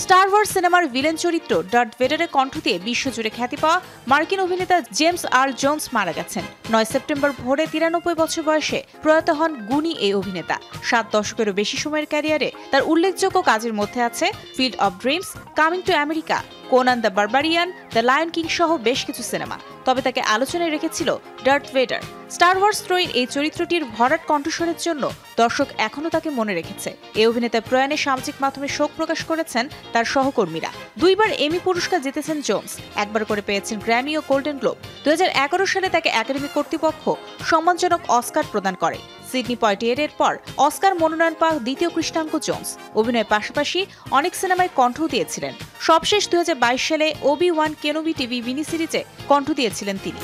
Star Wars সিনেমার villain চরিত্র dearth ভেডারের কণ্ঠ দিয়ে বিশ্বজুড়ে খ্যাতি পাওয়া মার্কিন অভিনেতা জেমস আর্ল জোন্স মারা গেছেন। 9 সেপ্টেম্বর ভোরে 93 বছর বয়সে প্রয়াত হন গুণী এই অভিনেতা। 7 দশকেরও বেশি সময়ের ক্যারিয়ারে তার উল্লেখযোগ্য কাজের মধ্যে আছে field of dreams, coming to America, Conan the barbarian, the lion king সহ বেশ কিছু সিনেমা। তবে তাকে আলোচনায় রেখেছিল ডার্থ ভেডার। স্টার ওয়ার্স ত্রয়ীর এই চরিত্রটির ভরাট কণ্ঠস্বরের জন্য দর্শক এখনও তাকে মনে রেখেছে। এই অভিনেতার প্রয়াণে সামাজিক মাধ্যমে শোক প্রকাশ করেছেন তার সহকর্মীরা। 2 বার এমি পুরস্কার জিতেছেন জোন্স, 1 বার করে পেয়েছেন গ্র্যামি ও গোল্ডেন গ্লোব। 2011 সালে তাকে একাডেমি কর্তৃপক্ষ সম্মানজনক অস্কার প্রদান করে। সিডনি পয়েটিয়ারের পর অস্কার মনোনয়ন পাওয়া দ্বিতীয় কৃষ্ণাঙ্গ জোন্স। অভিনয়ের পাশাপাশি অনেক সিনেমায় কণ্ঠ দিয়েছিলেন। সবশেষ 2022 সালে ওবি-ওয়ান কেনোবি টিভি মিনি সিরিজে কণ্ঠ দিয়েছিলেন তিনি।